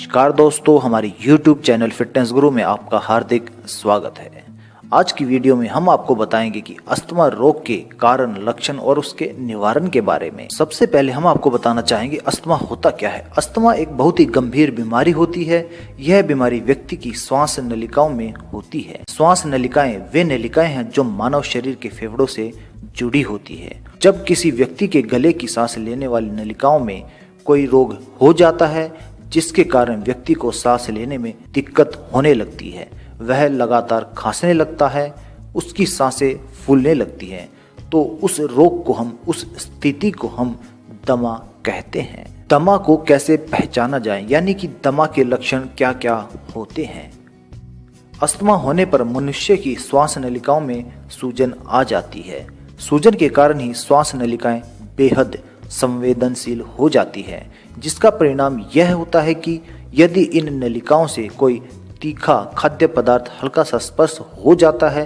नमस्कार दोस्तों, हमारे YouTube चैनल फिटनेस गुरु में आपका हार्दिक स्वागत है। आज की वीडियो में हम आपको बताएंगे कि अस्थमा रोग के कारण, लक्षण और उसके निवारण के बारे में। सबसे पहले हम आपको बताना चाहेंगे अस्थमा होता क्या है। अस्थमा एक बहुत ही गंभीर बीमारी होती है। यह बीमारी व्यक्ति की श्वास नलिकाओं में होती है। श्वास नलिकाएं वे नलिकाएं हैं जो मानव शरीर के फेफड़ों से जुड़ी होती है। जब किसी व्यक्ति के गले की सांस लेने वाली नलिकाओं में कोई रोग हो जाता है जिसके कारण व्यक्ति को सांस लेने में दिक्कत होने लगती है, वह लगातार खांसने लगता है, उसकी सांसें फूलने लगती हैं, तो उस रोग को उस स्थिति को हम दमा कहते हैं। दमा को कैसे पहचाना जाए, यानी कि दमा के लक्षण क्या क्या होते हैं। अस्थमा होने पर मनुष्य की श्वास नलिकाओं में सूजन आ जाती है। सूजन के कारण ही श्वास नलिकाएं बेहद संवेदनशील हो जाती है, जिसका परिणाम यह होता है कि यदि इन नलिकाओं से कोई तीखा खाद्य पदार्थ हल्का सा स्पर्श हो जाता है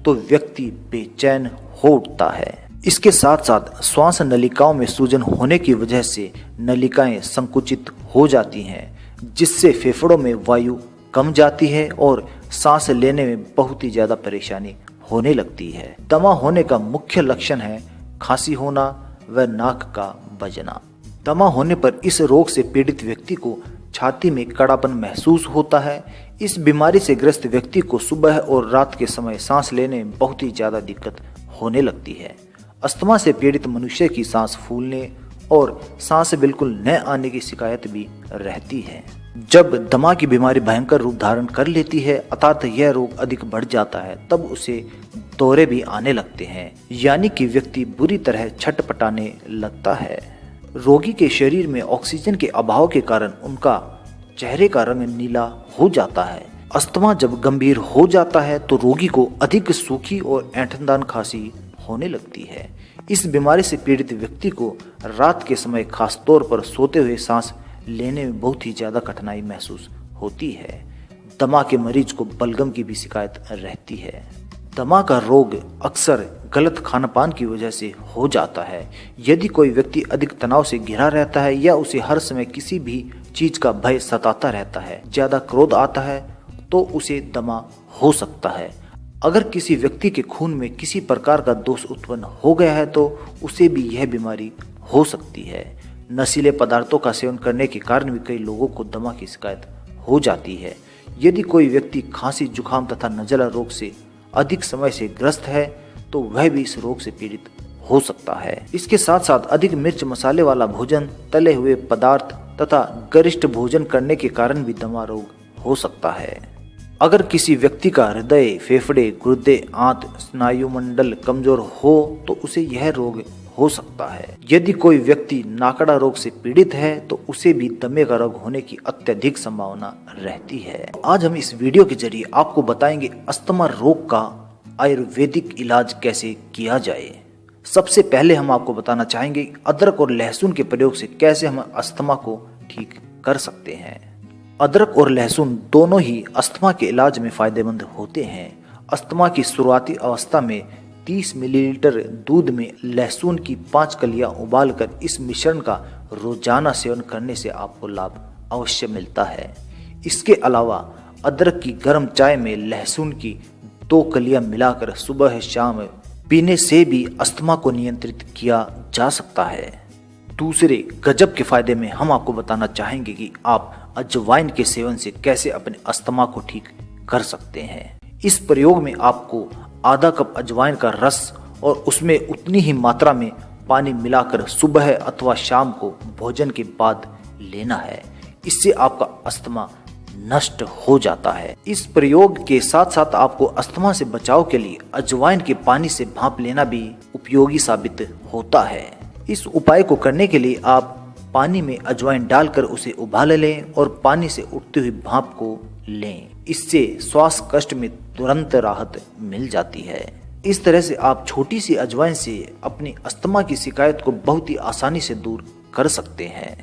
तो व्यक्ति बेचैन हो उठता है। इसके साथ साथ श्वास नलिकाओं में सूजन होने की वजह से नलिकाएं संकुचित हो जाती हैं, जिससे फेफड़ों में वायु कम जाती है और सांस लेने में बहुत ही ज्यादा परेशानी होने लगती है। दमा होने का मुख्य लक्षण है खांसी होना व नाक का बजना। दमा होने पर इस रोग से पीड़ित व्यक्ति को छाती में कड़ापन महसूस होता है। इस बीमारी से ग्रस्त व्यक्ति को सुबह और रात के समय सांस लेने में बहुत ही ज्यादा दिक्कत होने लगती है। अस्थमा से पीड़ित मनुष्य की सांस फूलने और सांस बिल्कुल न आने की शिकायत भी रहती है। जब दमा की बीमारी भयंकर रूप धारण कर लेती है, अर्थात यह रोग अधिक बढ़ जाता है, तब उसे दौरे भी आने लगते हैं, यानी कि व्यक्ति बुरी तरह छटपटाने लगता है। रोगी के शरीर में ऑक्सीजन के अभाव के कारण उनका चेहरे का रंग नीला हो जाता है। अस्थमा जब गंभीर हो जाता है तो रोगी को अधिक सूखी और ऐंठनदार खांसी होने लगती है। इस बीमारी से पीड़ित व्यक्ति को रात के समय खास तौर पर सोते हुए सांस लेने में बहुत ही ज्यादा कठिनाई महसूस होती है। दमा के मरीज को बलगम की भी शिकायत रहती है। दमा का रोग अक्सर गलत खान पान की वजह से हो जाता है। यदि कोई व्यक्ति अधिक तनाव से घिरा रहता है या उसे हर समय किसी भी चीज का भय सताता रहता है, ज्यादा क्रोध आता है, तो उसे दमा हो सकता है। अगर किसी व्यक्ति के खून में किसी प्रकार का दोष उत्पन्न हो गया है तो उसे भी यह बीमारी हो सकती है। नशीले पदार्थों का सेवन करने के कारण भी कई लोगों को दमा की शिकायत हो जाती है। यदि कोई व्यक्ति खांसी, जुकाम तथा नज़ला रोग से अधिक समय से ग्रस्त है तो वह भी इस रोग से पीड़ित हो सकता है। इसके साथ साथ अधिक मिर्च मसाले वाला भोजन, तले हुए पदार्थ तथा गरिष्ठ भोजन करने के कारण भी दमा रोग हो सकता है। अगर किसी व्यक्ति का हृदय, फेफड़े, गुर्दे, आंत, स्नायुमंडल कमजोर हो तो उसे यह रोग हो सकता है। यदि कोई व्यक्ति नाकड़ा रोग से पीड़ित है तो उसे भी दमे का रोग होने की अत्यधिक संभावना रहती है। आज हम इस वीडियो के जरिए आपको बताएंगे अस्थमा रोग का आयुर्वेदिक इलाज कैसे किया जाए। सबसे पहले हम आपको बताना चाहेंगे अदरक और लहसुन के प्रयोग से कैसे हम अस्थमा को ठीक कर सकते हैं। अदरक और लहसुन दोनों ही अस्थमा के इलाज में फायदेमंद होते हैं। अस्थमा की शुरुआती अवस्था में 30 मिलीलीटर दूध में लहसुन की 5 कलियां उबालकर इस मिश्रण का रोजाना सेवन करने से आपको लाभ अवश्य मिलता है। इसके अलावा अदरक की गर्म चाय में लहसुन की 2 कलियां मिलाकर सुबह शाम पीने से भी अस्थमा को नियंत्रित किया जा सकता है। दूसरे गजब के फायदे में हम आपको बताना चाहेंगे कि आप अजवाइन के सेवन से कैसे अपने अस्थमा को ठीक कर सकते हैं। इस प्रयोग में आपको आधा कप अजवाइन का रस और उसमें उतनी ही मात्रा में पानी मिलाकर सुबह अथवा शाम को भोजन के बाद लेना है। इससे आपका अस्थमा नष्ट हो जाता है। इस प्रयोग के साथ साथ आपको अस्थमा से बचाव के लिए अजवाइन के पानी से भाप लेना भी उपयोगी साबित होता है। इस उपाय को करने के लिए आप पानी में अजवाइन डालकर उसे उबाल लें और पानी से उठती हुई भाप को लें। इससे श्वास कष्ट में तुरंत राहत मिल जाती है। इस तरह से आप छोटी सी अजवाइन से अपनी अस्थमा की शिकायत को बहुत ही आसानी से दूर कर सकते हैं।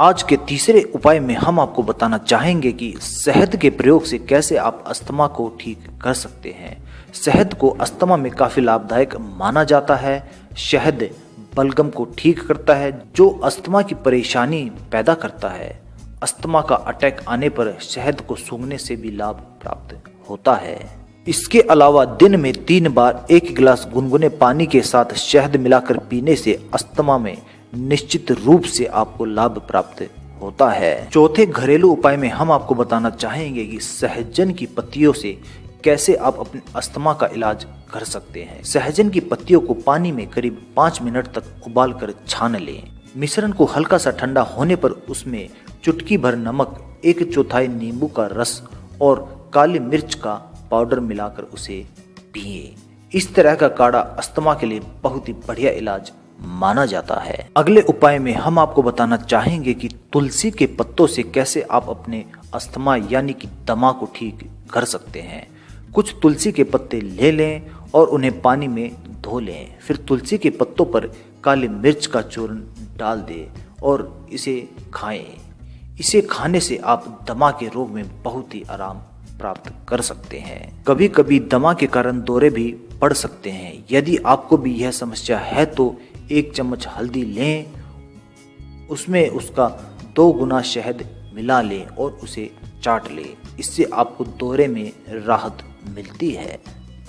आज के तीसरे उपाय में हम आपको बताना चाहेंगे कि शहद के प्रयोग से कैसे आप अस्थमा को ठीक कर सकते हैं। शहद को अस्थमा में काफी लाभदायक माना जाता है। शहद बलगम को ठीक करता है जो अस्थमा की परेशानी पैदा करता है अस्थमा का अटैक आने पर शहद को सूंघने से भी लाभ प्राप्त होता है। इसके अलावा दिन में 3 बार 1 गिलास गुनगुने पानी के साथ शहद मिलाकर पीने से अस्थमा में निश्चित रूप से आपको लाभ प्राप्त होता है। चौथे घरेलू उपाय में हम आपको बताना चाहेंगे कि सहजन की पत्तियों से कैसे आप अपने अस्थमा का इलाज कर सकते हैं। सहजन की पत्तियों को पानी में करीब 5 मिनट तक उबालकर छान लें। मिश्रण को हल्का सा ठंडा होने पर उसमें चुटकी भर नमक, 1/4 नींबू का रस और काली मिर्च का पाउडर मिलाकर उसे पिए। इस तरह का काढ़ा अस्थमा के लिए बहुत ही बढ़िया इलाज माना जाता है। अगले उपाय में हम आपको बताना चाहेंगे कि तुलसी के पत्तों से कैसे आप अपने अस्थमा यानी कि दमा को ठीक कर सकते हैं। कुछ तुलसी के पत्ते ले लें और उन्हें पानी में धो लें। फिर तुलसी के पत्तों पर काली मिर्च का चूर्ण डाल दें और इसे खाएं। इसे खाने से आप दमा के रोग में बहुत ही आराम प्राप्त कर सकते हैं। कभी कभी दमा के कारण दौरे भी पड़ सकते हैं। यदि आपको भी यह समस्या है तो 1 चम्मच हल्दी लें, उसमें उसका 2 गुना शहद मिला लें और उसे चाट लें। इससे आपको दौरे में राहत मिलती है।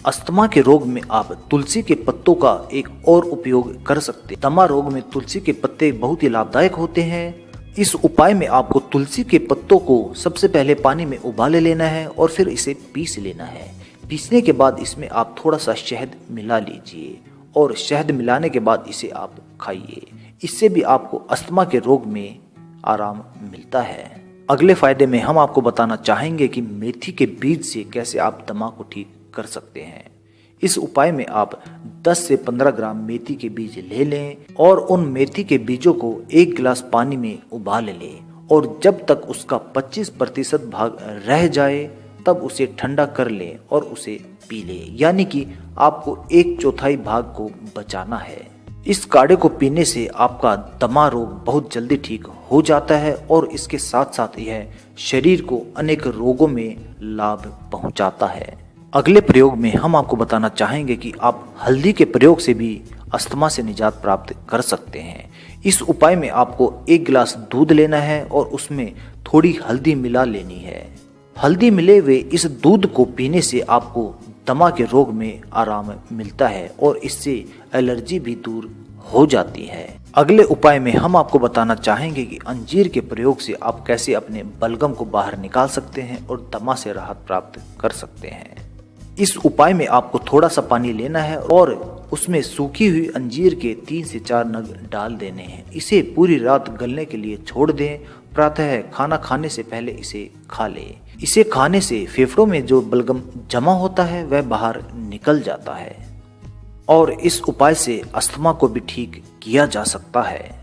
अस्थमा के रोग में आप तुलसी के पत्तों का एक और उपयोग कर सकते हैं। दमा रोग में तुलसी के पत्ते बहुत ही लाभदायक होते हैं। इस उपाय में आपको तुलसी के पत्तों को सबसे पहले पानी में उबाल लेना है और फिर इसे पीस लेना है। पीसने के बाद इसमें आप थोड़ा सा शहद मिला लीजिए और शहद मिलाने के बाद इसे आप खाइए। इससे भी आपको अस्थमा के रोग में आराम मिलता है। अगले फायदे में हम आपको बताना चाहेंगे कि मेथी के बीज से कैसे आप दमा को ठीक कर सकते हैं। इस उपाय में आप 10 से 15 ग्राम मेथी के बीज ले लें और उन मेथी के बीजों को 1 गिलास पानी में उबाल लें और जब तक उसका 25% भाग रह जाए तब उसे ठंडा कर लें और उसे पी लें। यानी कि आपको 1/4 भाग को बचाना है। इस काढ़े को पीने से आपका दमा रोग बहुत जल्दी ठीक हो जाता है और इसके साथ साथ यह शरीर को अनेक रोगों में लाभ पहुंचाता है। अगले प्रयोग में हम आपको बताना चाहेंगे कि आप हल्दी के प्रयोग से भी अस्थमा से निजात प्राप्त कर सकते हैं। इस उपाय में आपको 1 गिलास दूध लेना है और उसमें थोड़ी हल्दी मिला लेनी है। हल्दी मिले हुए इस दूध को पीने से आपको दमा के रोग में आराम मिलता है और इससे एलर्जी भी दूर हो जाती है। अगले उपाय में हम आपको बताना चाहेंगे कि अंजीर के प्रयोग से आप कैसे अपने बलगम को बाहर निकाल सकते हैं और दमा से राहत प्राप्त कर सकते हैं। इस उपाय में आपको थोड़ा सा पानी लेना है और उसमें सूखी हुई अंजीर के 3 से 4 नग डाल देने हैं। इसे पूरी रात गलने के लिए छोड़ दें। प्रातः खाना खाने से पहले इसे खा लें। इसे खाने से फेफड़ों में जो बलगम जमा होता है वह बाहर निकल जाता है और इस उपाय से अस्थमा को भी ठीक किया जा सकता है।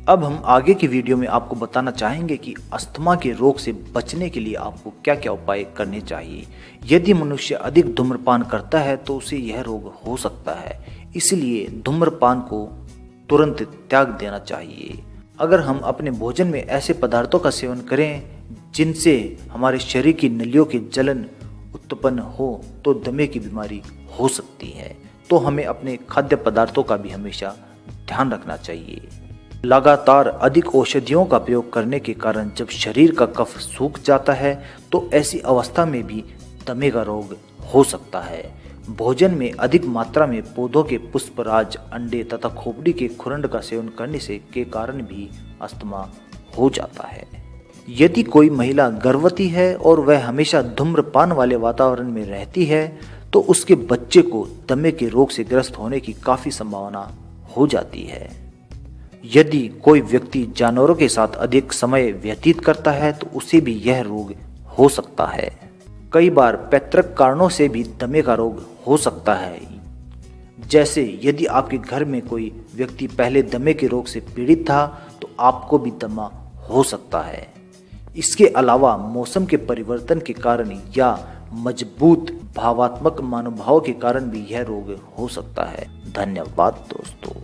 अब हम आगे की वीडियो में आपको बताना चाहेंगे कि अस्थमा के रोग से बचने के लिए आपको क्या क्या उपाय करने चाहिए। यदि मनुष्य अधिक धूम्रपान करता है तो उसे यह रोग हो सकता है, इसलिए धूम्रपान को तुरंत त्याग देना चाहिए। अगर हम अपने भोजन में ऐसे पदार्थों का सेवन करें जिनसे हमारे शरीर की नलियों की जलन उत्पन्न हो तो दमे की बीमारी हो सकती है, तो हमें अपने खाद्य पदार्थों का भी हमेशा ध्यान रखना चाहिए। लगातार अधिक औषधियों का प्रयोग करने के कारण जब शरीर का कफ सूख जाता है तो ऐसी अवस्था में भी दमे का रोग हो सकता है। भोजन में अधिक मात्रा में पौधों के पुष्पराज, अंडे तथा खोपड़ी के खुरंड का सेवन करने से के कारण भी अस्थमा हो जाता है। यदि कोई महिला गर्भवती है और वह हमेशा धूम्रपान वाले वातावरण में रहती है तो उसके बच्चे को दमे के रोग से ग्रस्त होने की काफी संभावना हो जाती है। यदि कोई व्यक्ति जानवरों के साथ अधिक समय व्यतीत करता है तो उसे भी यह रोग हो सकता है। कई बार पैतृक कारणों से भी दमे का रोग हो सकता है। जैसे यदि आपके घर में कोई व्यक्ति पहले दमे के रोग से पीड़ित था तो आपको भी दमा हो सकता है। इसके अलावा मौसम के परिवर्तन के कारण या मजबूत भावात्मक मनोभाव के कारण भी यह रोग हो सकता है। धन्यवाद दोस्तों।